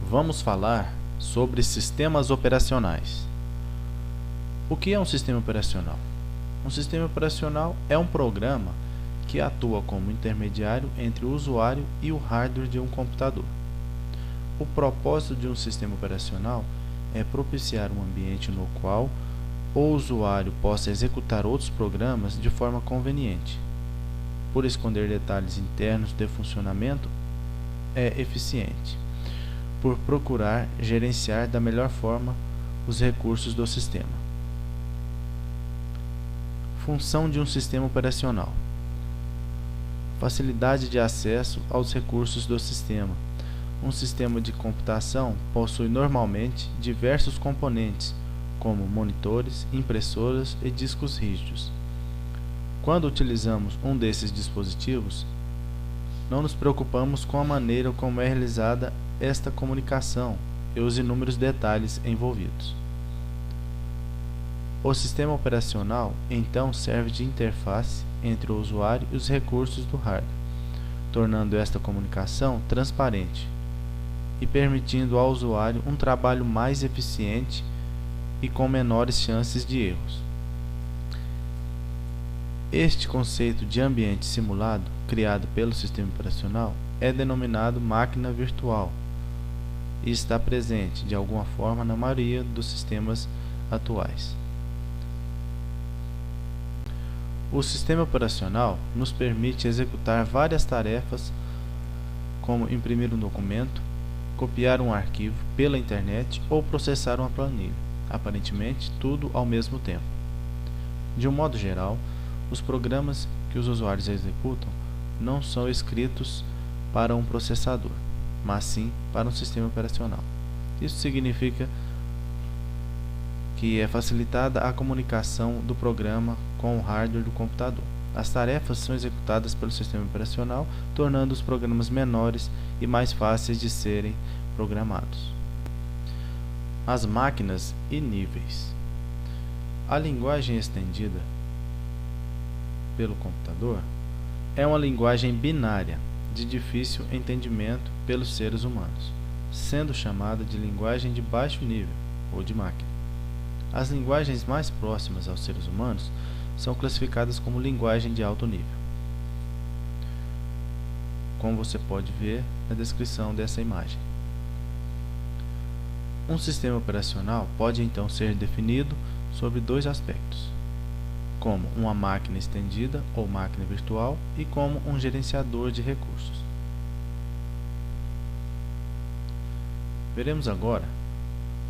Vamos falar sobre sistemas operacionais. O que é um sistema operacional? Um sistema operacional é um programa que atua como intermediário entre o usuário e o hardware de um computador. O propósito de um sistema operacional é propiciar um ambiente no qual o usuário possa executar outros programas de forma conveniente. Por esconder detalhes internos de funcionamento, é eficiente. Por procurar gerenciar da melhor forma os recursos do sistema. Função de um sistema operacional: facilidade de acesso aos recursos do sistema. Um sistema de computação possui normalmente diversos componentes, como monitores, impressoras e discos rígidos. Quando utilizamos um desses dispositivos, não nos preocupamos com a maneira como é realizada esta comunicação e os inúmeros detalhes envolvidos. O sistema operacional então serve de interface entre o usuário e os recursos do hardware, tornando esta comunicação transparente e permitindo ao usuário um trabalho mais eficiente e com menores chances de erros. Este conceito de ambiente simulado, criado pelo sistema operacional, é denominado máquina virtual e está presente de alguma forma na maioria dos sistemas atuais. O sistema operacional nos permite executar várias tarefas, como imprimir um documento, copiar um arquivo pela internet ou processar uma planilha, aparentemente tudo ao mesmo tempo. De um modo geral, os programas que os usuários executam não são escritos para um processador, mas sim para um sistema operacional. Isso significa que é facilitada a comunicação do programa com o hardware do computador. As tarefas são executadas pelo sistema operacional, tornando os programas menores e mais fáceis de serem programados. As máquinas e níveis. A linguagem estendida pelo computador é uma linguagem binária de difícil entendimento pelos seres humanos, sendo chamada de linguagem de baixo nível ou de máquina. As linguagens mais próximas aos seres humanos são classificadas como linguagem de alto nível, como você pode ver na descrição dessa imagem. Um sistema operacional pode então ser definido sobre dois aspectos: como uma máquina estendida ou máquina virtual e como um gerenciador de recursos. Veremos agora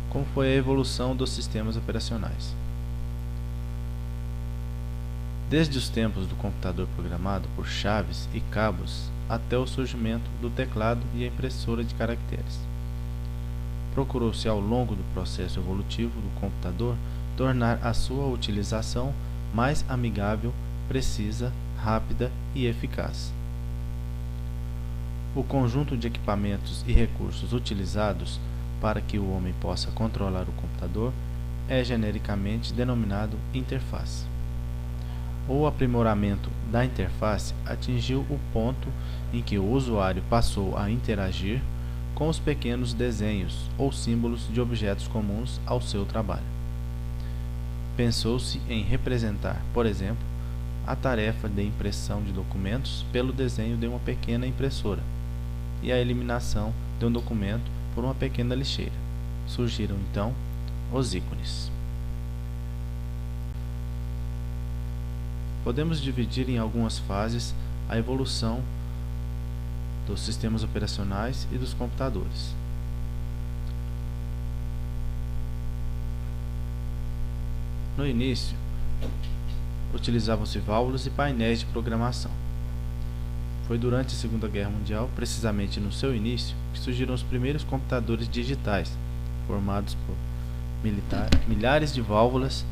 como foi a evolução dos sistemas operacionais. Desde os tempos do computador programado por chaves e cabos até o surgimento do teclado e a impressora de caracteres. Procurou-se ao longo do processo evolutivo do computador tornar a sua utilização mais amigável, precisa, rápida e eficaz. O conjunto de equipamentos e recursos utilizados para que o homem possa controlar o computador é genericamente denominado interface. O aprimoramento da interface atingiu o ponto em que o usuário passou a interagir com os pequenos desenhos ou símbolos de objetos comuns ao seu trabalho. Pensou-se em representar, por exemplo, a tarefa de impressão de documentos pelo desenho de uma pequena impressora e a eliminação de um documento por uma pequena lixeira. Surgiram então os ícones. Podemos dividir em algumas fases a evolução dos sistemas operacionais e dos computadores. No início, utilizavam-se válvulas e painéis de programação. Foi durante a Segunda Guerra Mundial, precisamente no seu início, que surgiram os primeiros computadores digitais, formados por milhares de válvulas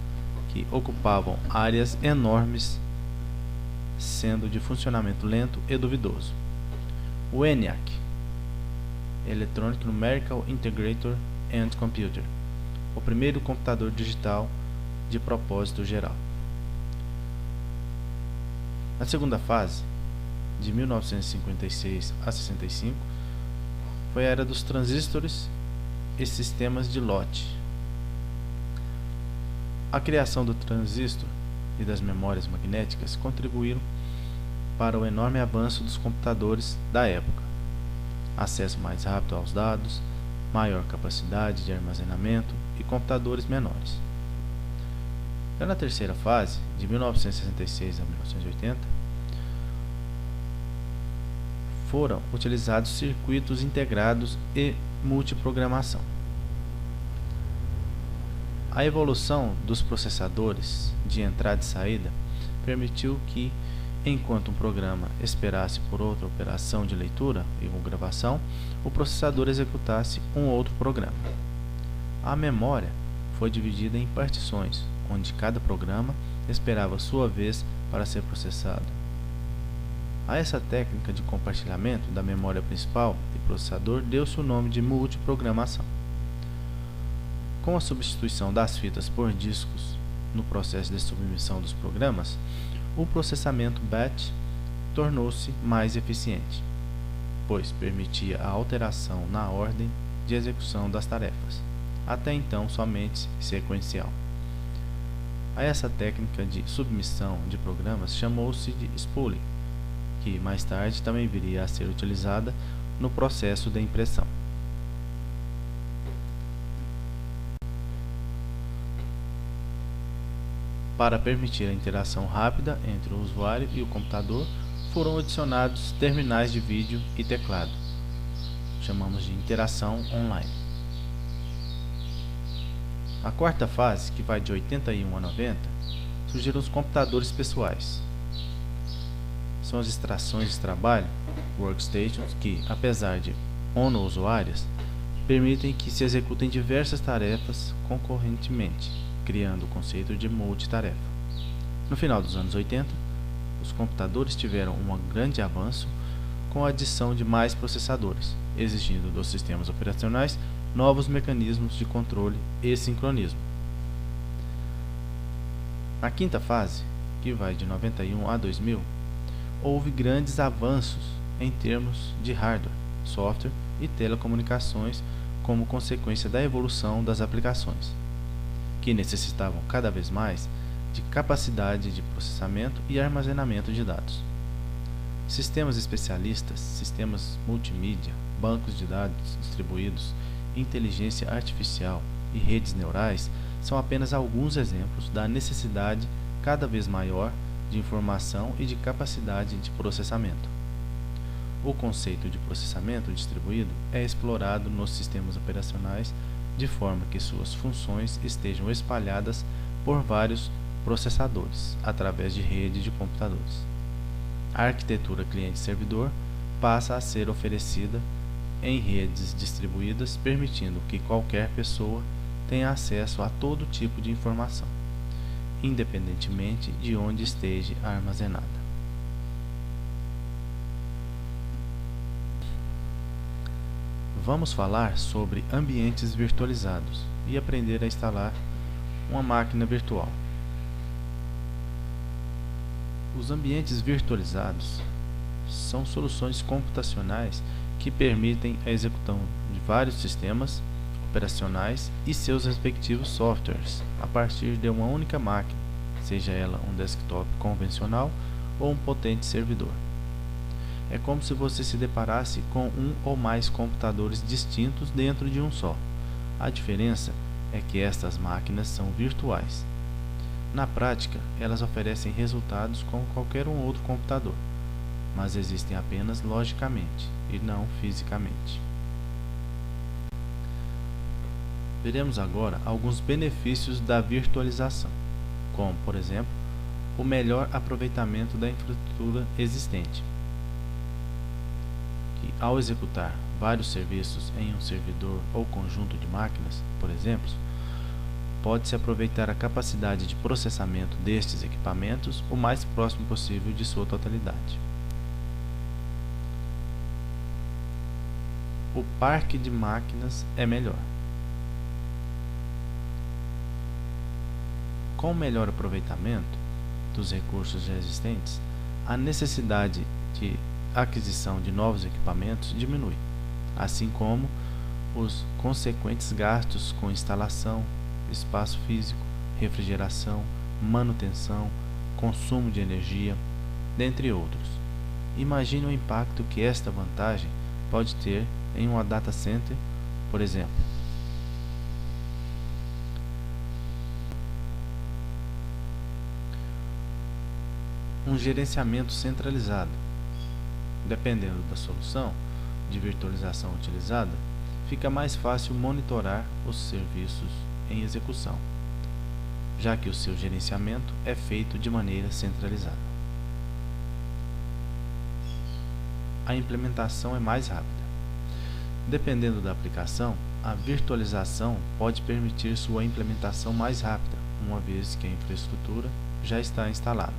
que ocupavam áreas enormes, sendo de funcionamento lento e duvidoso. O ENIAC, Electronic Numerical Integrator and Computer, o primeiro computador digital de propósito geral. Na segunda fase, de 1956 a 65, foi a era dos transistores e sistemas de lote. A criação do transistor e das memórias magnéticas contribuíram para o enorme avanço dos computadores da época. Acesso mais rápido aos dados, maior capacidade de armazenamento e computadores menores. Já na terceira fase, de 1966 a 1980, foram utilizados circuitos integrados e multiprogramação. A evolução dos processadores de entrada e saída permitiu que, enquanto um programa esperasse por outra operação de leitura ou gravação, o processador executasse um outro programa. A memória foi dividida em partições, onde cada programa esperava sua vez para ser processado. A essa técnica de compartilhamento da memória principal e processador deu-se o nome de multiprogramação. Com a substituição das fitas por discos no processo de submissão dos programas, o processamento batch tornou-se mais eficiente, pois permitia a alteração na ordem de execução das tarefas, até então somente sequencial. A essa técnica de submissão de programas chamou-se de spooling, que mais tarde também viria a ser utilizada no processo de impressão. Para permitir a interação rápida entre o usuário e o computador, foram adicionados terminais de vídeo e teclado. Chamamos de interação online. A quarta fase, que vai de 81 a 90, surgiram os computadores pessoais. São as extrações de trabalho, workstations, que, apesar de monousuárias, permitem que se executem diversas tarefas concorrentemente, criando o conceito de multitarefa. No final dos anos 80, os computadores tiveram um grande avanço com a adição de mais processadores, exigindo dos sistemas operacionais novos mecanismos de controle e sincronismo. Na quinta fase, que vai de 91 a 2000, houve grandes avanços em termos de hardware, software e telecomunicações como consequência da evolução das aplicações, que necessitavam cada vez mais de capacidade de processamento e armazenamento de dados. Sistemas especialistas, sistemas multimídia, bancos de dados distribuídos, inteligência artificial e redes neurais são apenas alguns exemplos da necessidade cada vez maior de informação e de capacidade de processamento. O conceito de processamento distribuído é explorado nos sistemas operacionais de forma que suas funções estejam espalhadas por vários processadores através de rede de computadores. A arquitetura cliente-servidor passa a ser oferecida em redes distribuídas, permitindo que qualquer pessoa tenha acesso a todo tipo de informação, independentemente de onde esteja armazenada. Vamos falar sobre ambientes virtualizados e aprender a instalar uma máquina virtual. Os ambientes virtualizados são soluções computacionais que permitem a execução de vários sistemas operacionais e seus respectivos softwares a partir de uma única máquina, seja ela um desktop convencional ou um potente servidor. É como se você se deparasse com um ou mais computadores distintos dentro de um só. A diferença é que estas máquinas são virtuais. Na prática, elas oferecem resultados como qualquer um outro computador, mas existem apenas logicamente e não fisicamente. Veremos agora alguns benefícios da virtualização, como, por exemplo, o melhor aproveitamento da infraestrutura existente, que, ao executar vários serviços em um servidor ou conjunto de máquinas, por exemplo, pode-se aproveitar a capacidade de processamento destes equipamentos o mais próximo possível de sua totalidade. O parque de máquinas é melhor. Com o melhor aproveitamento dos recursos já existentes, a necessidade de aquisição de novos equipamentos diminui, assim como os consequentes gastos com instalação, espaço físico, refrigeração, manutenção, consumo de energia, dentre outros. Imagine o impacto que esta vantagem pode ter em um data center, por exemplo. Um gerenciamento centralizado. Dependendo da solução de virtualização utilizada, fica mais fácil monitorar os serviços em execução, já que o seu gerenciamento é feito de maneira centralizada. A implementação é mais rápida. Dependendo da aplicação, a virtualização pode permitir sua implementação mais rápida, uma vez que a infraestrutura já está instalada.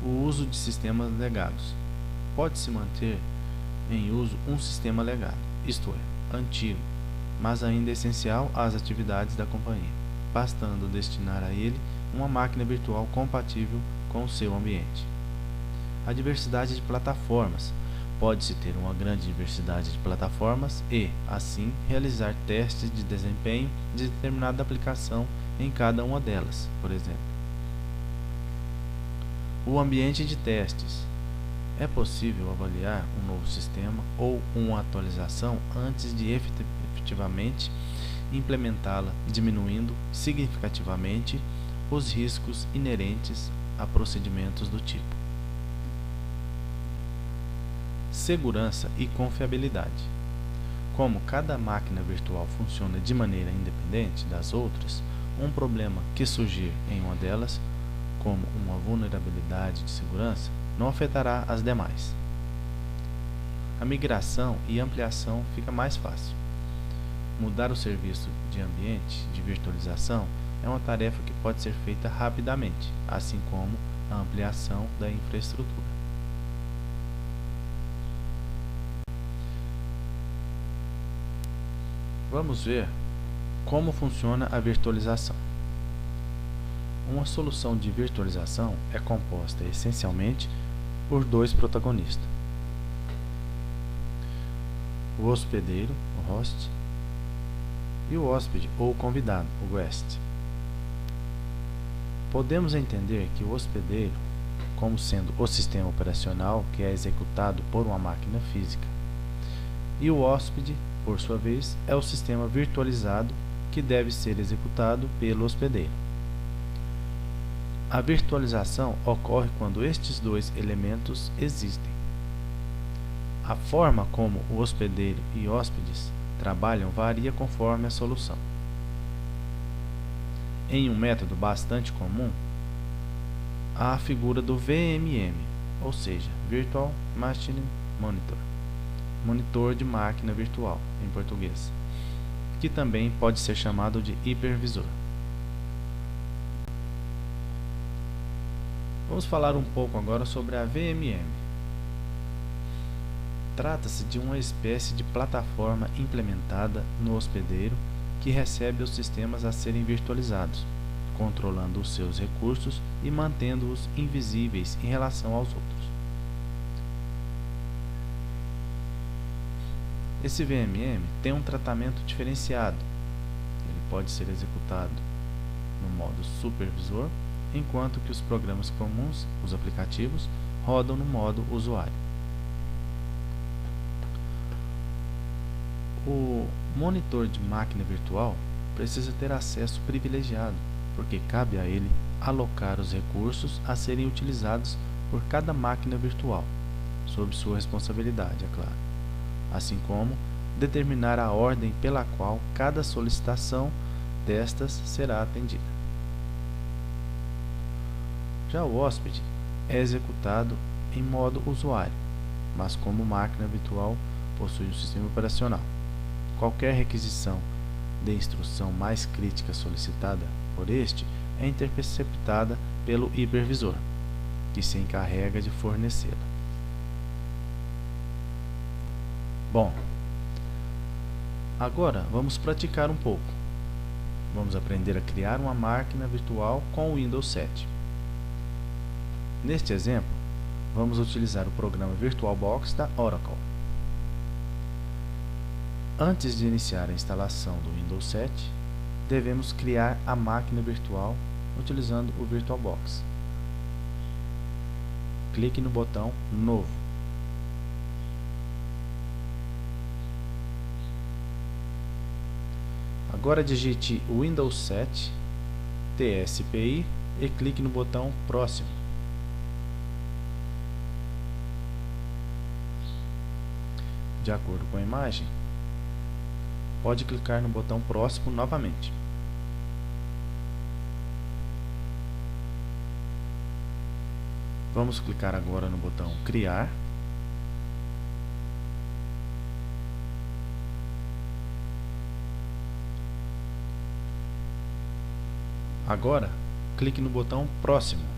O uso de sistemas legados. Pode-se manter em uso um sistema legado, isto é, antigo, mas ainda essencial às atividades da companhia, bastando destinar a ele uma máquina virtual compatível com o seu ambiente. A diversidade de plataformas. Pode-se ter uma grande diversidade de plataformas e, assim, realizar testes de desempenho de determinada aplicação em cada uma delas, por exemplo. O ambiente de testes. É possível avaliar um novo sistema ou uma atualização antes de efetivamente implementá-la, diminuindo significativamente os riscos inerentes a procedimentos do tipo. Segurança e confiabilidade. Como cada máquina virtual funciona de maneira independente das outras, um problema que surgir em uma delas, como uma vulnerabilidade de segurança, não afetará as demais. A migração e ampliação fica mais fácil. Mudar o serviço de ambiente de virtualização é uma tarefa que pode ser feita rapidamente, assim como a ampliação da infraestrutura. Vamos ver como funciona a virtualização. Uma solução de virtualização é composta essencialmente por dois protagonistas: o hospedeiro, o host, e o hóspede ou convidado, o guest. Podemos entender que o hospedeiro como sendo o sistema operacional que é executado por uma máquina física, e o hóspede, por sua vez, é o sistema virtualizado que deve ser executado pelo hospedeiro. A virtualização ocorre quando estes dois elementos existem. A forma como o hospedeiro e hóspedes trabalham varia conforme a solução. Em um método bastante comum, há a figura do VMM, ou seja, Virtual Machine Monitor, monitor de máquina virtual, em português, que também pode ser chamado de hipervisor. Vamos falar um pouco agora sobre a VMM. Trata-se de uma espécie de plataforma implementada no hospedeiro que recebe os sistemas a serem virtualizados, controlando os seus recursos e mantendo-os invisíveis em relação aos outros. Esse VMM tem um tratamento diferenciado. Ele pode ser executado no modo supervisor, enquanto que os programas comuns, os aplicativos, rodam no modo usuário. O monitor de máquina virtual precisa ter acesso privilegiado, porque cabe a ele alocar os recursos a serem utilizados por cada máquina virtual, sob sua responsabilidade, é claro, assim como determinar a ordem pela qual cada solicitação destas será atendida. Já o hóspede é executado em modo usuário, mas como máquina virtual possui um sistema operacional. Qualquer requisição de instrução mais crítica solicitada por este é interceptada pelo hipervisor, que se encarrega de fornecê-la. Bom, agora vamos praticar um pouco. Vamos aprender a criar uma máquina virtual com o Windows 7. Neste exemplo, vamos utilizar o programa VirtualBox da Oracle. Antes de iniciar a instalação do Windows 7, devemos criar a máquina virtual utilizando o VirtualBox. Clique no botão Novo. Agora digite Windows 7 TSPI e clique no botão Próximo. De acordo com a imagem, pode clicar no botão Próximo novamente. Vamos clicar agora no botão Criar. Agora, clique no botão Próximo.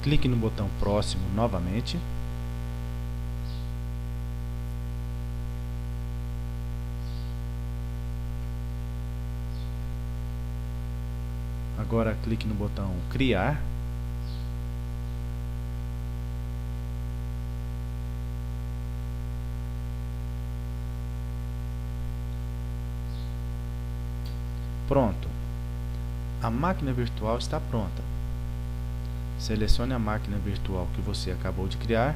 Clique no botão Próximo novamente. Agora clique no botão Criar. Pronto. A máquina virtual está pronta. Selecione a máquina virtual que você acabou de criar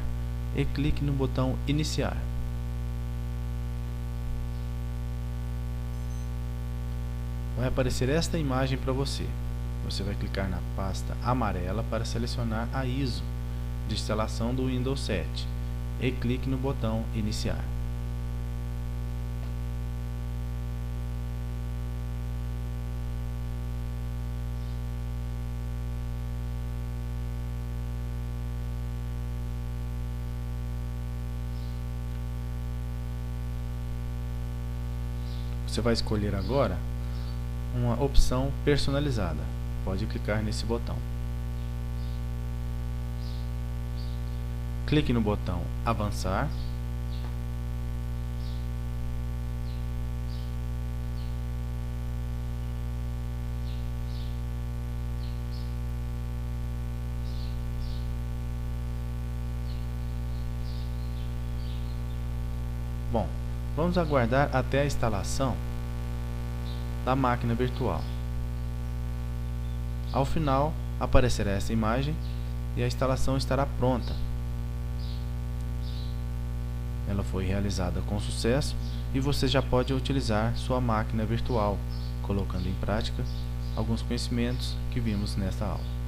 e clique no botão Iniciar. Vai aparecer esta imagem para você. Você vai clicar na pasta amarela para selecionar a ISO de instalação do Windows 7 e clique no botão Iniciar. Você vai escolher agora uma opção personalizada. Pode clicar nesse botão. Clique no botão Avançar. Bom, vamos aguardar até a instalação da máquina virtual. Ao final, aparecerá essa imagem e a instalação estará pronta. Ela foi realizada com sucesso e você já pode utilizar sua máquina virtual, colocando em prática alguns conhecimentos que vimos nesta aula.